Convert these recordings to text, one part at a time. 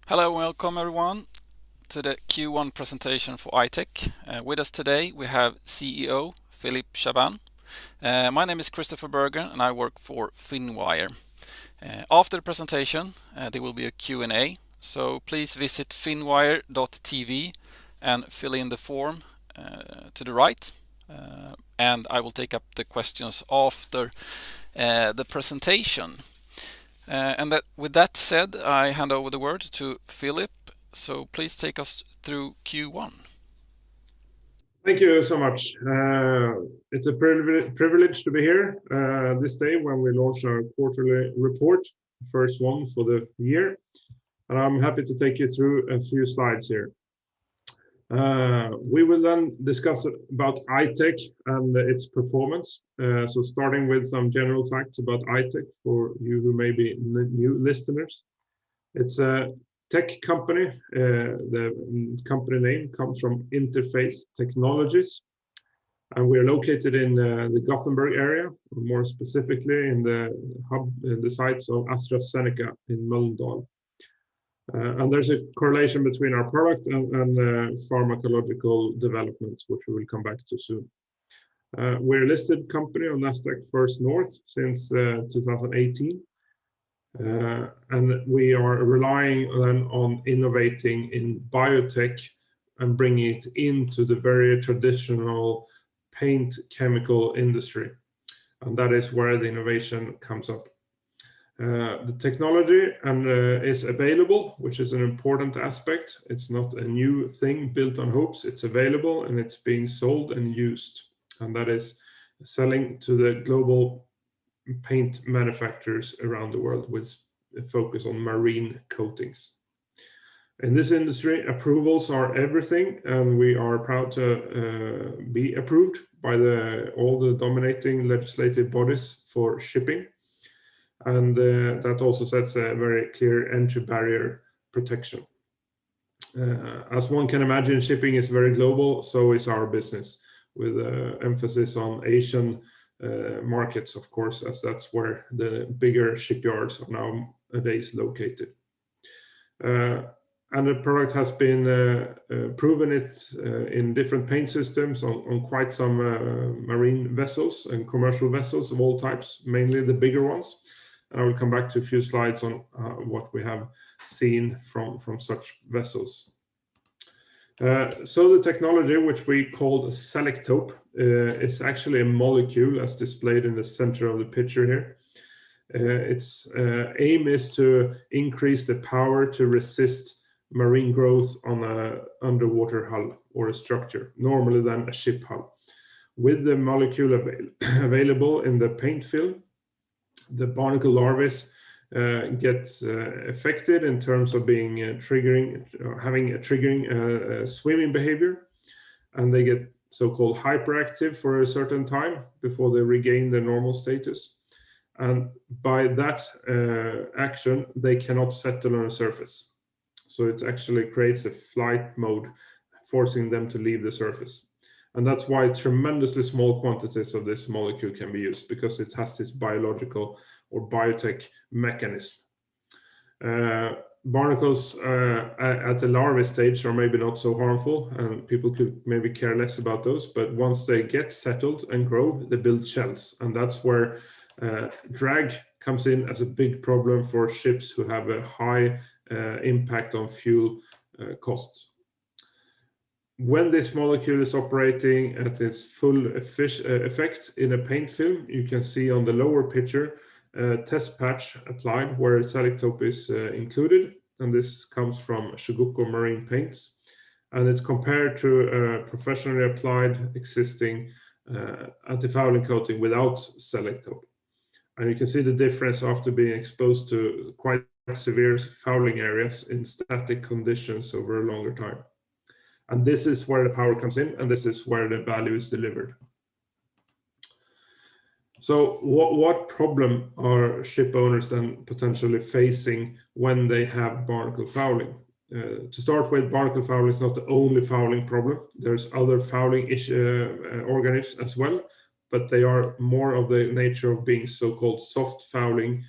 Hello and welcome everyone to the Q1 presentation for ITech. With us today we have CEO Philippe Chaabane. My name is Christopher Berger and I work for Finwire. After the presentation there will be a Q&A, so please visit finwire.tv and fill in the form to the right, and I will take up the questions after the presentation. With that said, I hand over the word to Philip. So please take us through Q1. Thank you so much. It's a privilege to be here this day when we launch our quarterly report, first one for the year. And I'm happy to take you through a few slides here. We will then discuss about ITech and its performance. So starting with some general facts about ITech for you who may be new listeners. It's a tech company. The company name comes from Interface Technologies. And we're located in the Gothenburg area, more specifically in the hub, the sites of AstraZeneca in Mölndal. And there's a correlation between our product and pharmacological developments, which we will come back to soon. We're a listed company on Nasdaq First North since 2018. And we are relying then on innovating in biotech and bringing it into the very traditional paint chemical industry. And that is where the innovation comes up. The technology is available, which is an important aspect. It's not a new thing built on hopes. It's available and it's being sold and used. And that is selling to the global paint manufacturers around the world with a focus on marine coatings. In this industry, approvals are everything, and we are proud to be approved by all the dominating legislative bodies for shipping. And that also sets a very clear entry barrier protection. As one can imagine, shipping is very global, so is our business, with emphasis on Asian markets, of course, as that's where the bigger shipyards are nowadays located. And the product has been proven in different paint systems on quite some marine vessels and commercial vessels of all types, mainly the bigger ones. And I will come back to a few slides on what we have seen from such vessels. So the technology, which we call Selektope, is actually a molecule as displayed in the center of the picture here. Its aim is to increase the power to resist marine growth on an underwater hull or a structure, normally then a ship hull. With the molecule available in the paint film, the barnacle larvae gets affected in terms of being having a triggering swimming behavior, and they get so-called hyperactive for a certain time before they regain their normal status. And by that action, they cannot settle on a surface. So it actually creates a flight mode, forcing them to leave the surface. And that's why tremendously small quantities of this molecule can be used, because it has this biological or biotech mechanism. Barnacles at the larvae stage are maybe not so harmful, and people could maybe care less about those, but once they get settled and grow, they build shells. And that's where drag comes in as a big problem for ships who have a high impact on fuel costs. When this molecule is operating at its full effect in a paint film, you can see on the lower picture a test patch applied where Selektope is included, and this comes from Chugoku Marine Paints, and it's compared to a professionally applied existing antifouling coating without Selektope. And you can see the difference after being exposed to quite severe fouling areas in static conditions over a longer time. And this is where the power comes in, and this is where the value is delivered. So what problem are ship owners then potentially facing when they have barnacle fouling? To start with, barnacle fouling is not the only fouling problem. There's other fouling organisms as well, but they are more of the nature of being so-called soft fouling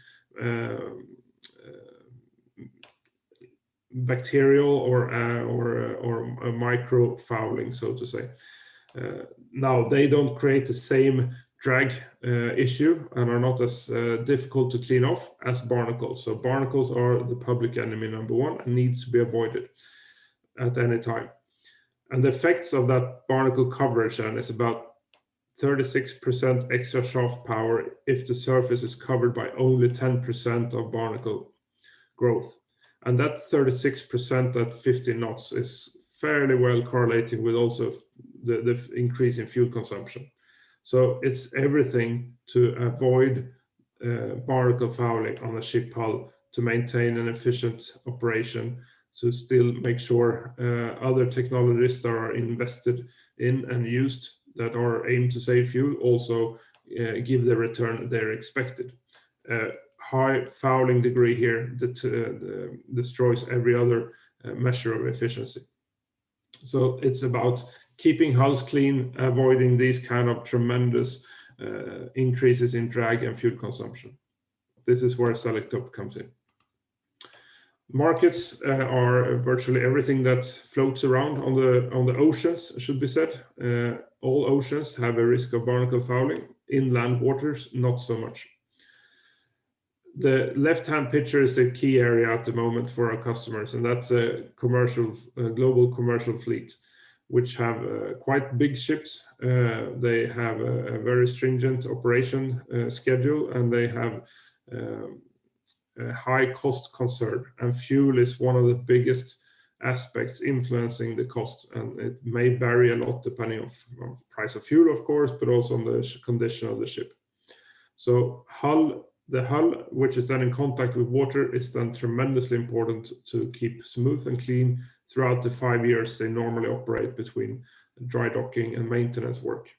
bacterial or microfouling, so to say. Now, they don't create the same drag issue and are not as difficult to clean off as barnacles. So barnacles are the public enemy number one and needs to be avoided at any time. And the effects of that barnacle coverage then is about 36% extra shaft power if the surface is covered by only 10% of barnacle growth. And that 36% at 15 knots is fairly well correlating with also the increase in fuel consumption. So it's everything to avoid barnacle fouling on a ship hull to maintain an efficient operation, to still make sure other technologies that are invested in and used that are aimed to save fuel also give the return they're expected. High fouling degree here that destroys every other measure of efficiency. So it's about keeping hulls clean, avoiding these kind of tremendous increases in drag and fuel consumption. This is where SelectTope comes in. Markets are virtually everything that floats around on the oceans, should be said. All oceans have a risk of barnacle fouling. Inland waters, not so much. The left-hand picture is the key area at the moment for our customers, and that's a global commercial fleet, which have quite big ships. They have a very stringent operation schedule, and they have a high cost concern. And fuel is one of the biggest aspects influencing the cost, and it may vary a lot depending on price of fuel, of course, but also on the condition of the ship. So the hull, which is then in contact with water, is then tremendously important to keep smooth and clean throughout the 5 years they normally operate between dry docking and maintenance work.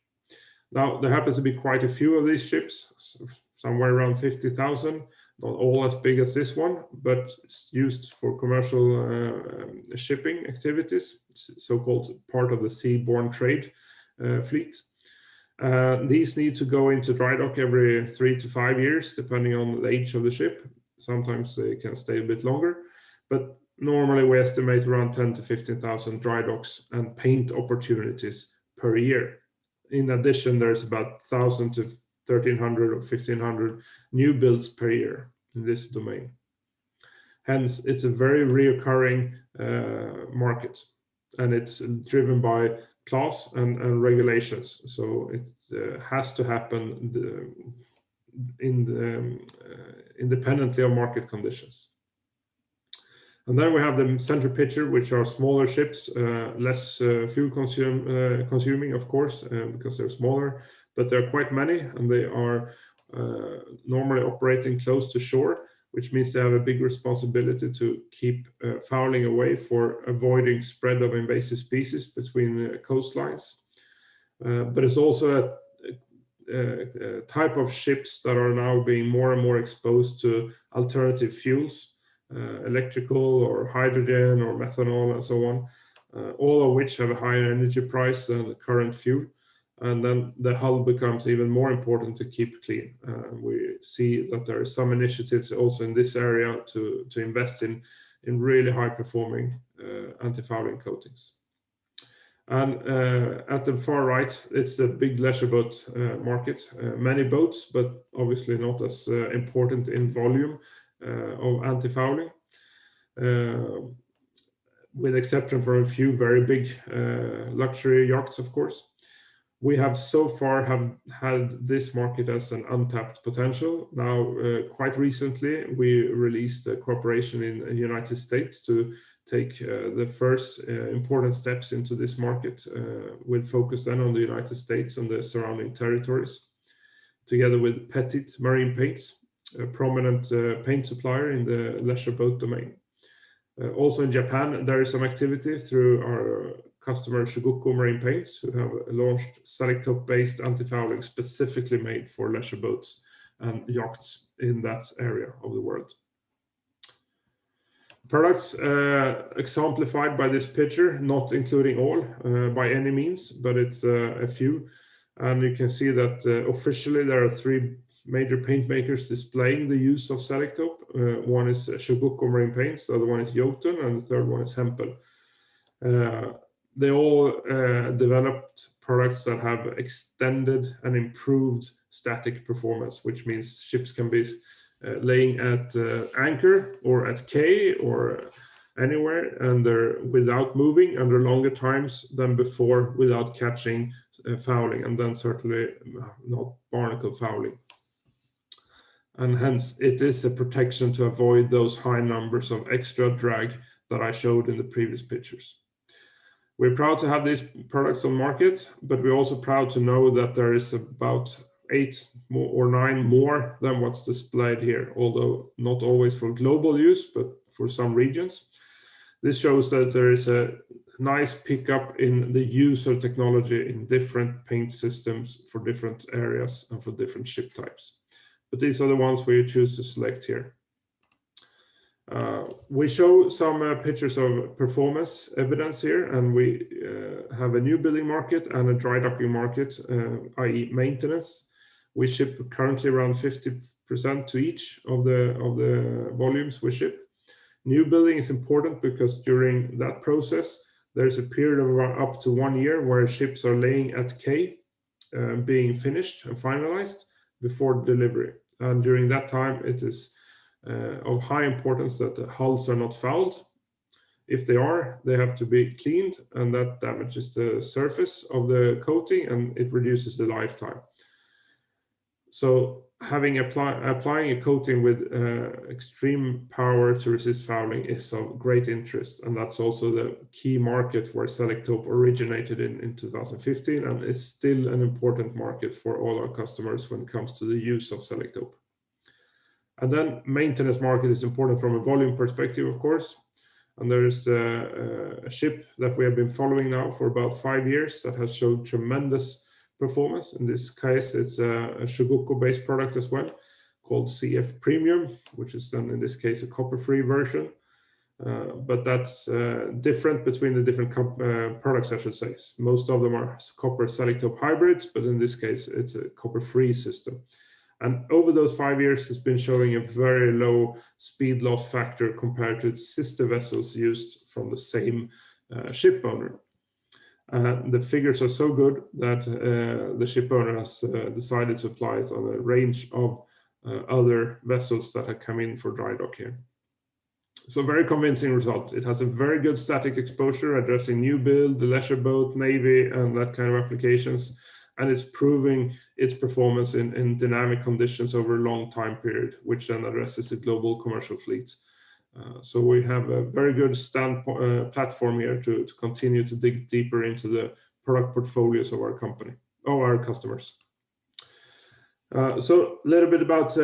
Now, there happens to be quite a few of these ships, somewhere around 50,000, not all as big as this one, but it's used for commercial shipping activities, so-called part of the seaborne trade fleet. These need to go into dry dock every 3 to 5 years, depending on the age of the ship. Sometimes they can stay a bit longer, but normally we estimate around 10 to 15,000 dry docks and paint opportunities per year. In addition, there's about 1,000 to 1,300 or 1,500 new builds per year in this domain. Hence, it's a very reoccurring market, and it's driven by class and regulations. So it has to happen independently of market conditions. And then we have the center picture, which are smaller ships, less fuel consuming, of course, because they're smaller, but there are quite many, and they are normally operating close to shore, which means they have a big responsibility to keep fouling away for avoiding spread of invasive species between coastlines. But it's also a type of ships that are now being more and more exposed to alternative fuels, electrical or hydrogen or methanol and so on, all of which have a higher energy price than the current fuel. And then the hull becomes even more important to keep clean. We see that there are some initiatives also in this area to invest in really high performing anti-fouling coatings. And at the far right, it's the big leisure boat market. Many boats, but obviously not as important in volume of anti-fouling, with exception for a few very big luxury yachts, of course. We have so far had this market as an untapped potential. Now, quite recently, we released a cooperation in the United States to take the first important steps into this market, with focus then on the United States and the surrounding territories, together with Petit Marine Paints, a prominent paint supplier in the leisure boat domain. Also in Japan, there is some activity through our customer Chugoku Marine Paints, who have launched Selektope-based anti-fouling specifically made for leisure boats and yachts in that area of the world. Products exemplified by this picture, not including all by any means, but it's a few. And you can see that officially there are 3 major paint makers displaying the use of Selektope. One is Chugoku Marine Paints, the other one is Jotun, and the third one is Hempel. They all developed products that have extended and improved static performance, which means ships can be laying at anchor or at quay or anywhere, and they're without moving under longer times than before, without catching fouling, and then certainly not barnacle fouling. And hence it is a protection to avoid those high numbers of extra drag that I showed in the previous pictures. We're proud to have these products on market, but we're also proud to know that there is about 8 or 9 more than what's displayed here, although not always for global use, but for some regions. This shows that there is a nice pickup in the use of technology in different paint systems for different areas and for different ship types. But these are the ones we choose to select here. We show some pictures of performance evidence here, and we have a new building market and a dry docking market, i.e. maintenance. We ship currently around 50% to each of the volumes we ship. New building is important because during that process, there's a period of up to 1 year where ships are laying at quay, being finished and finalized before delivery. And during that time, it is of high importance that the hulls are not fouled. If they are, they have to be cleaned, and that damages the surface of the coating and it reduces the lifetime. So applying a coating with extreme power to resist fouling is of great interest, and that's also the key market where SelectTope originated in 2015, and is still an important market for all our customers when it comes to the use of SelectTope. And then maintenance market is important from a volume perspective, of course. And there is a ship that we have been following now for about 5 years that has showed tremendous performance. In this case, it's a Chugoku-based product as well, called CF Premium, which is then in this case a copper-free version. But that's different between the different products, I should say. Most of them are copper Selektope hybrids, but in this case, it's a copper-free system. And over those 5 years, it's been showing a very low speed loss factor compared to its sister vessels used from the same ship owner. The figures are so good that the ship owner has decided to apply it on a range of other vessels that have come in for dry dock here. So very convincing result. It has a very good static exposure, addressing new build, the leisure boat, navy, and that kind of applications. And it's proving its performance in dynamic conditions over a long time period, which then addresses the global commercial fleet. So we have a very good platform here to continue to dig deeper into the product portfolios of our company, or our customers. So a little bit about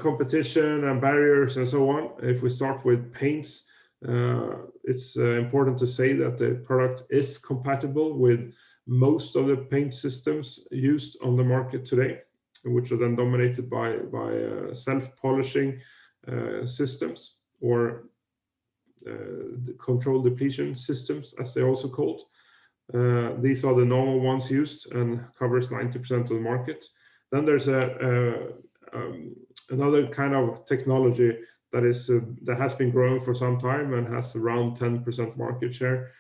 competition and barriers and so on. If we start with paints, it's important to say that the product is compatible with most of the paint systems used on the market today, which are then dominated by self-polishing systems, or the controlled depletion systems, as they're also called. These are the normal ones used and covers 90% of the market. Then there's another kind of technology that has been growing for some time and has around 10% market share,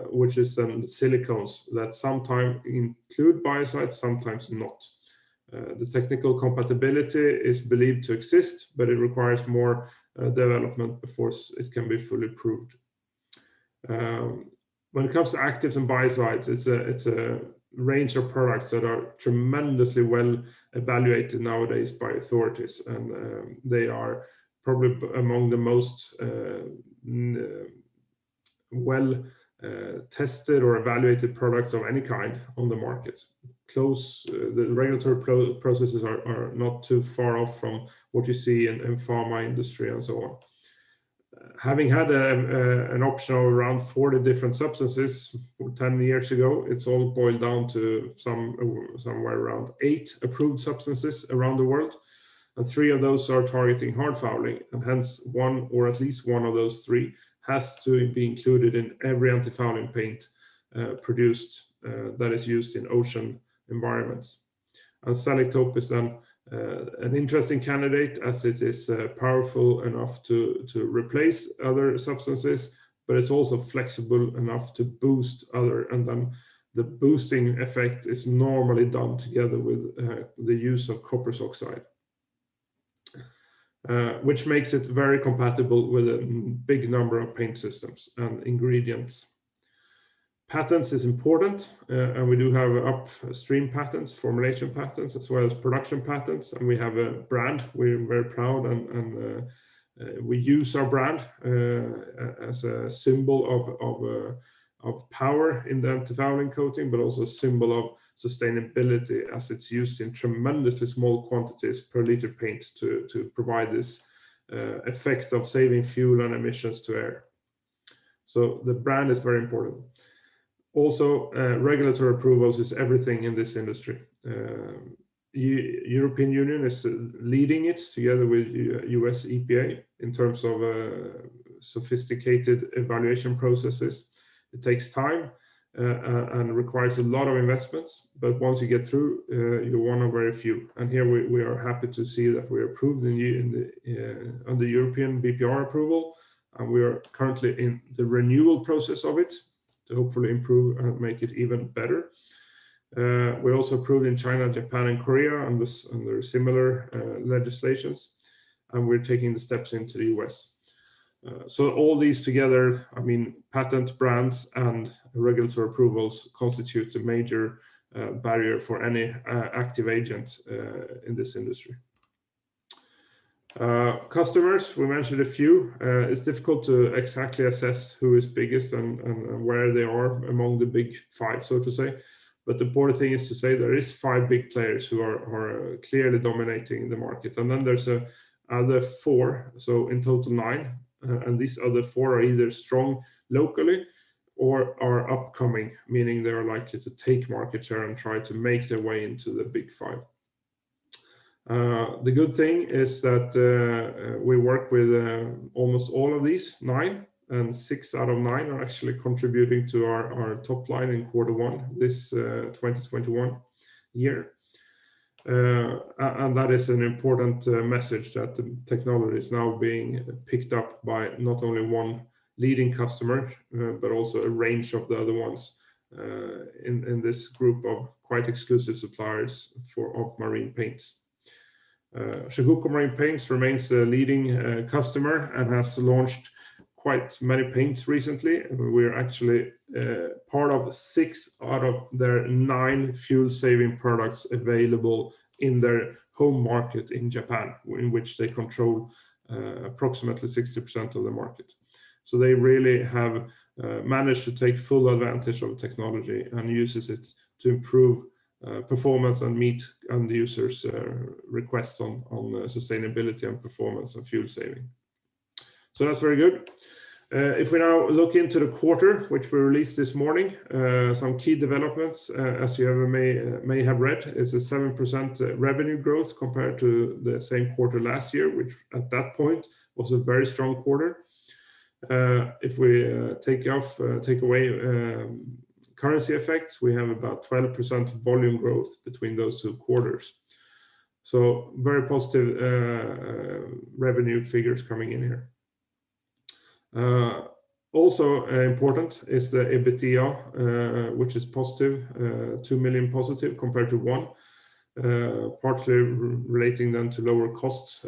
which is the silicones that sometimes include biocides, sometimes not. The technical compatibility is believed to exist, but it requires more development before it can be fully proved. When it comes to actives and biocides, it's a range of products that are tremendously well evaluated nowadays by authorities, and they are probably among the most well tested or evaluated products of any kind on the market. The regulatory processes are not too far off from what you see in pharma industry and so on. Having had an option of around 40 different substances 10 years ago, it's all boiled down to somewhere around 8 approved substances around the world, and 3 of those are targeting hard fouling, and hence one or at least one of those 3 has to be included in every antifouling paint produced that is used in ocean environments. And SelectTope is then an interesting candidate as it is powerful enough to replace other substances, but it's also flexible enough to boost other, and then the boosting effect is normally done together with the use of copper oxide, which makes it very compatible with a big number of paint systems and ingredients. Patents is important, and we do have upstream patents, formulation patents, as well as production patents, and we have a brand. We're very proud, and we use our brand as a symbol of power in the antifouling coating, but also a symbol of sustainability, as it's used in tremendously small quantities per liter paint to provide this effect of saving fuel and emissions to air. So the brand is very important. Also, regulatory approvals is everything in this industry. European Union is leading it together with US EPA in terms of sophisticated evaluation processes. It takes time and requires a lot of investments, but once you get through, you're one of very few. And here we are happy to see that we're approved on the European BPR approval, and we are currently in the renewal process of it to hopefully improve and make it even better. We're also approved in China, Japan, and Korea under similar legislations, and we're taking the steps into the US. So all these together, I mean, patent, brands, and regulatory approvals constitute a major barrier for any active agent in this industry. Customers, we mentioned a few. It's difficult to exactly assess who is biggest and where they are among the big five, so to say. But the important thing is to say there is 5 big players who are clearly dominating the market. And then there's other 4, so in total 9. And these other 4 are either strong locally or are upcoming, meaning they are likely to take market share and try to make their way into the big 5. The good thing is that we work with almost all of these 9, and 6 out of 9 are actually contributing to our top line in Q1 this 2021 year. And that is an important message that the technology is now being picked up by not only one leading customer, but also a range of the other ones in this group of quite exclusive suppliers of marine paints. Chugoku Marine Paints remains a leading customer and has launched quite many paints recently. We're actually part of 6 out of their 9 fuel-saving products available in their home market in Japan, in which they control approximately 60% of the market. So they really have managed to take full advantage of technology and uses it to improve performance and meet end users' requests on sustainability and performance and fuel saving. So that's very good. If we now look into the quarter, which we released this morning, some key developments, as you may have read, is a 7% revenue growth compared to the same quarter last year, which at that point was a very strong quarter. If we take away currency effects, we have about 12% volume growth between those 2 quarters. So very positive revenue figures coming in here. Also important is the EBITDA, which is positive, 2 million positive compared to 1, partly relating then to lower costs,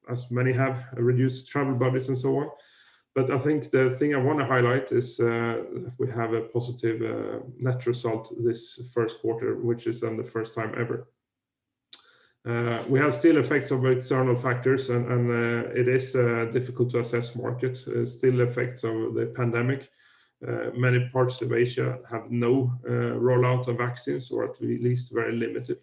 as many have reduced travel budgets and so on. But I think the thing I want to highlight is we have a positive net result this first quarter, which is then the first time ever. We have still effects of external factors, and it is difficult to assess market. Still effects of the pandemic. Many parts of Asia have no rollout of vaccines, or at least very limited.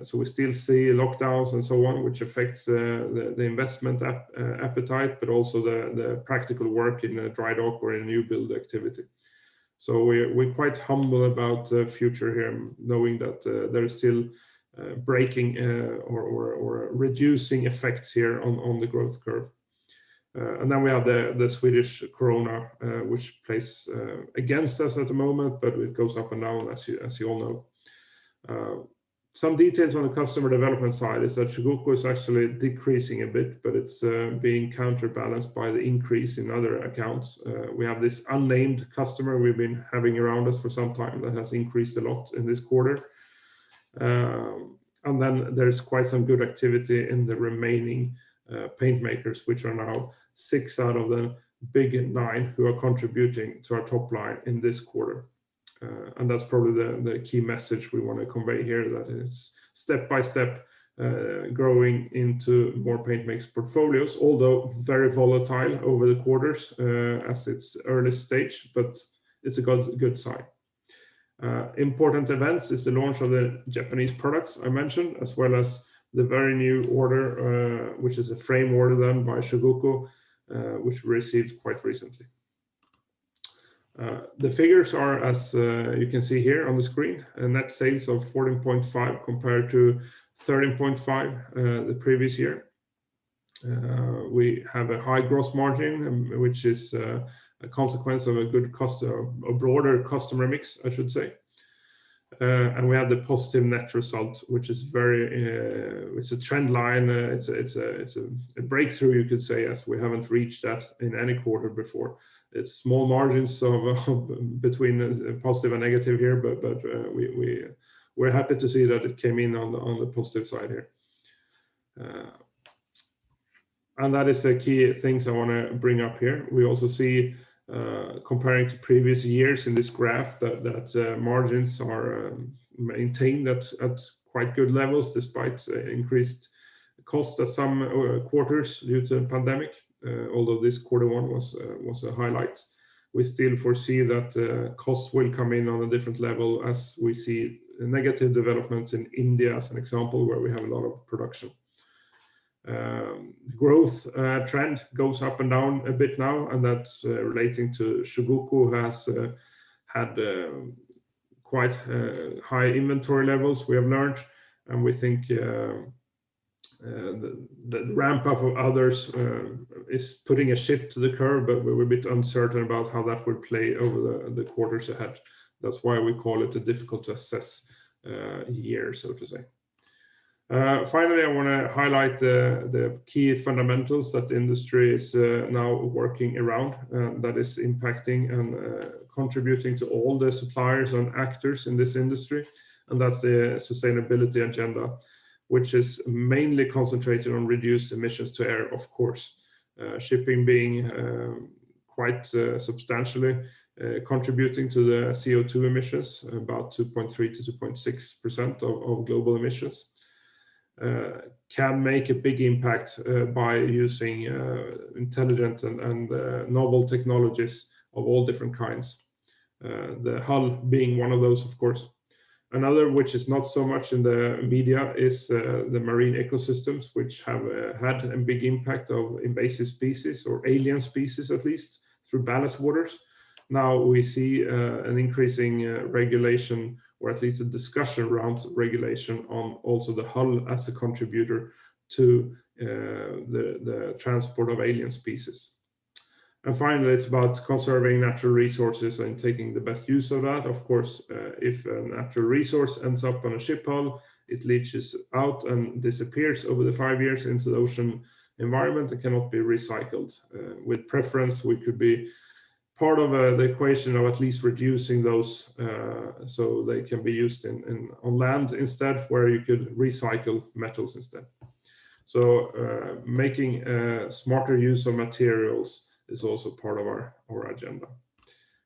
So we still see lockdowns and so on, which affects the investment appetite, but also the practical work in a dry dock or in a new build activity. So we're quite humble about the future here, knowing that there is still breaking or reducing effects here on the growth curve. And then we have the Swedish krona, which plays against us at the moment, but it goes up and down, as you all know. Some details on the customer development side is that Chugoku is actually decreasing a bit, but it's being counterbalanced by the increase in other accounts. We have this unnamed customer we've been having around us for some time that has increased a lot in this quarter. And then there's quite some good activity in the remaining paint makers, which are now 6 out of the big 9 who are contributing to our top line in this quarter. And that's probably the key message we want to convey here, that it's step by step growing into more paint makers portfolios, although very volatile over the quarters as it's early stage, but it's a good sign. Important events is the launch of the Japanese products I mentioned, as well as the very new order, which is a frame order done by Chugoku, which we received quite recently. The figures are, as you can see here on the screen, a net sales of 14.5 compared to 13.5 the previous year. We have a high gross margin, which is a consequence of a good a broader customer mix, I should say. And we have the positive net result, which is it's a trend line. It's a breakthrough, you could say, as we haven't reached that in any quarter before. It's small margins of between positive and negative here, but we're happy to see that it came in on the positive side here. And that is the key things I want to bring up here. We also see, comparing to previous years in this graph, that margins are maintained at quite good levels despite increased cost at some quarters due to the pandemic. Although this Q1 was a highlight, we still foresee that costs will come in on a different level as we see negative developments in India, as an example, where we have a lot of production. Growth trend goes up and down a bit now, and that's relating to Chugoku, has had quite high inventory levels, we have learned, and we think the ramp up of others is putting a shift to the curve, but we're a bit uncertain about how that will play over the quarters ahead. That's why we call it a difficult to assess year, so to say. Finally, I want to highlight the key fundamentals that the industry is now working around, that is impacting and contributing to all the suppliers and actors in this industry, and that's the sustainability agenda, which is mainly concentrated on reduced emissions to air, of course. Shipping being quite substantially contributing to the CO2 emissions, about 2.3 to 2.6% of global emissions. Can make a big impact by using intelligent and novel technologies of all different kinds. The hull being one of those, of course. Another, which is not so much in the media, is the marine ecosystems, which have had a big impact of invasive species, or alien species at least, through ballast waters. Now we see an increasing regulation, or at least a discussion around regulation on also the hull as a contributor to the transport of alien species. And finally, it's about conserving natural resources and taking the best use of that. Of course, if a natural resource ends up on a ship hull, it leaches out and disappears over the 5 years into the ocean environment and cannot be recycled. With preference, we could be part of the equation of at least reducing those so they can be used on land instead, where you could recycle metals instead. So making smarter use of materials is also part of our agenda.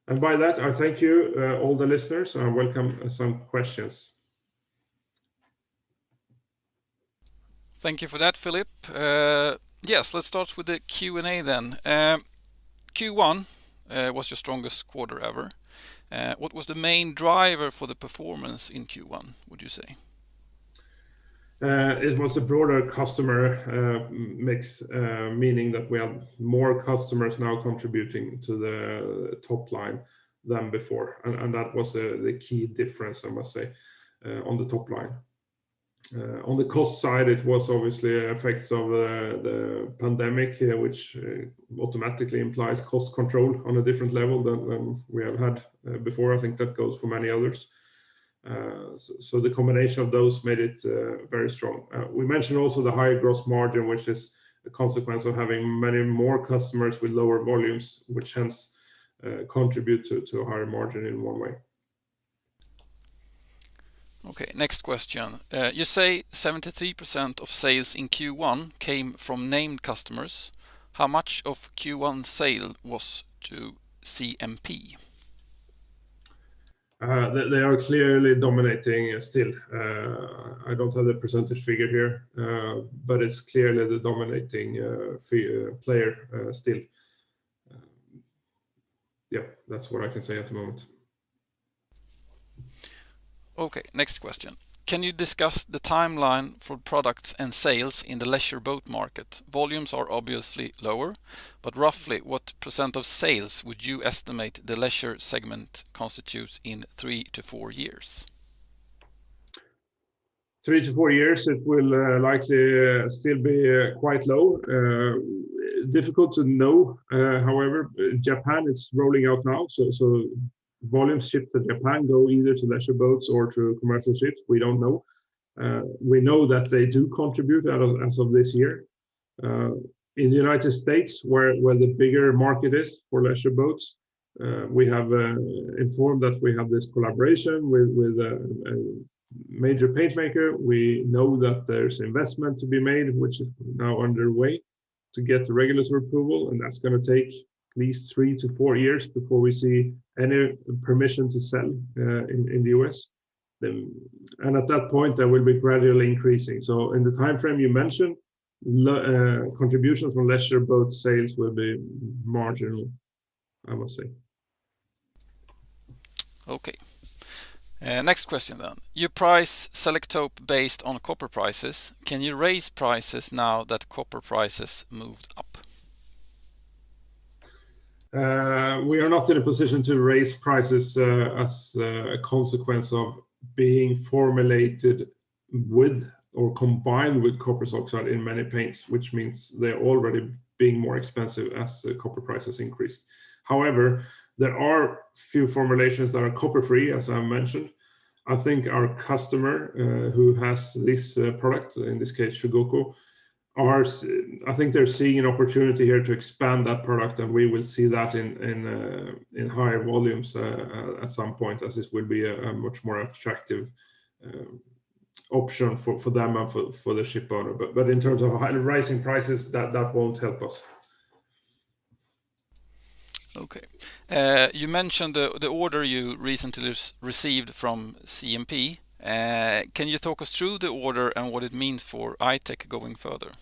And by that, I thank you, all the listeners, and I welcome some questions. Thank you for that, Philip. Yes, let's start with the Q&A then. Q1 was your strongest quarter ever. What was the main driver for the performance in Q1, would you say? It was a broader customer mix, meaning that we have more customers now contributing to the top line than before. And that was the key difference, I must say, on the top line. On the cost side, it was obviously effects of the pandemic, which automatically implies cost control on a different level than we have had before. I think that goes for many others. So the combination of those made it very strong. We mentioned also the higher gross margin, which is a consequence of having many more customers with lower volumes, which hence contribute to a higher margin in one way. Okay, next question. You say 73% of sales in Q1 came from named customers. How much of Q1 sale was to CMP? They are clearly dominating still. I don't have the percentage figure here, but it's clearly the dominating player still. Yeah, that's what I can say at the moment. Okay, next question. Can you discuss the timeline for products and sales in the leisure boat market? Volumes are obviously lower, but roughly what % of sales would you estimate the leisure segment constitutes in 3 to 4 years? 3 to 4 years, it will likely still be quite low. Difficult to know. However, Japan is rolling out now, so volumes shipped to Japan go either to leisure boats or to commercial ships. We don't know. We know that they do contribute as of this year. In the United States, where the bigger market is for leisure boats, we have informed that we have this collaboration with a major paint maker. We know that there's investment to be made, which is now underway to get the regulatory approval, and that's going to take at least 3 to 4 years before we see any permission to sell in the US. And at that point, there will be gradually increasing. So in the time frame you mentioned, contributions from leisure boat sales will be marginal, I must say. Okay. Next question then. You price SelectTope based on copper prices. Can you raise prices now that copper prices moved up? We are not in a position to raise prices as a consequence of being formulated with or combined with copper oxide in many paints, which means they're already being more expensive as the copper prices increased. However, there are few formulations that are copper-free, as I mentioned. I think our customer who has this product, in this case Chugoku, I think they're seeing an opportunity here to expand that product, and we will see that in higher volumes at some point, as this will be a much more attractive option for them and for the ship owner. But in terms of rising prices, that won't help us. Okay. You mentioned the order you recently received from CMP. Can you talk us through the order and what it means for ITech going further?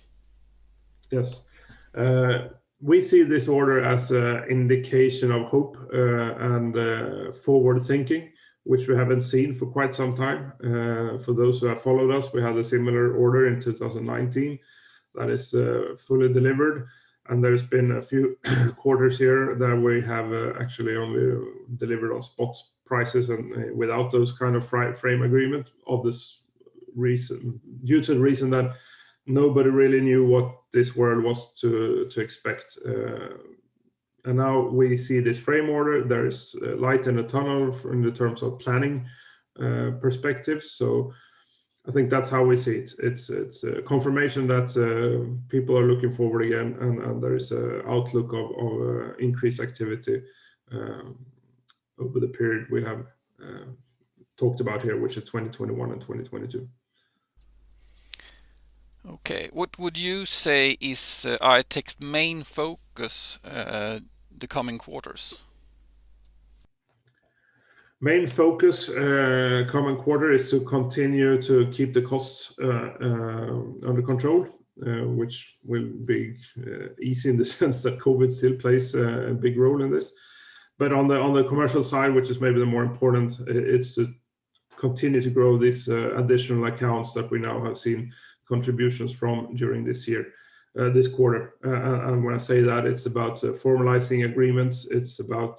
Yes. We see this order as an indication of hope and forward thinking, which we haven't seen for quite some time. For those who have followed us, we had a similar order in 2019 that is fully delivered. And there's been a few quarters here that we have actually only delivered on spot prices and without those kind of frame agreement of this reason, due to the reason that nobody really knew what this world was to expect. And now we see this frame order. There is light in the tunnel in the terms of planning perspective. So I think that's how we see it. It's a confirmation that people are looking forward again, and there is an outlook of increased activity over the period we have talked about here, which is 2021 and 2022. Okay, what would you say is ITech's main focus the coming quarters? Main focus coming quarter is to continue to keep the costs under control, which will be easy in the sense that COVID still plays a big role in this. But on the commercial side, which is maybe the more important, it's to continue to grow these additional accounts that we now have seen contributions from during this year, this quarter. And when I say that, it's about formalizing agreements. It's about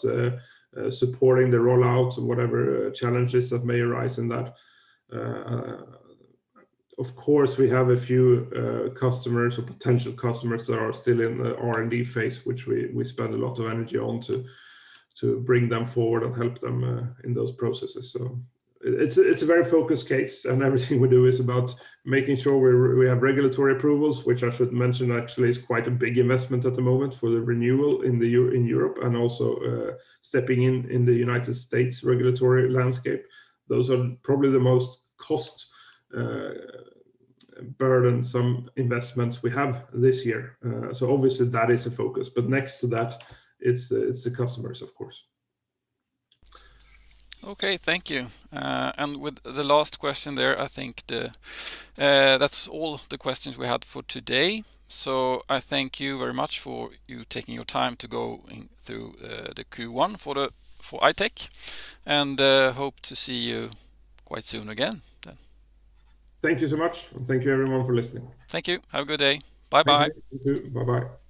supporting the rollout and whatever challenges that may arise in that. Of course, we have a few customers or potential customers that are still in the R&D phase, which we spend a lot of energy on to bring them forward and help them in those processes. So it's a very focused case, and everything we do is about making sure we have regulatory approvals, which I should mention actually is quite a big investment at the moment for the renewal in Europe, and also stepping in the United States regulatory landscape. Those are probably the most cost burdensome investments we have this year. So obviously that is a focus, but next to that, it's the customers, of course. Okay, thank you. And with the last question there, I think that's all the questions we had for today. So I thank you very much for you taking your time to go through the Q1 for ITech, and hope to see you quite soon again then. Thank you so much, and thank you everyone for listening. Thank you. Have a good day. Bye Thank bye. you. You too. Bye bye.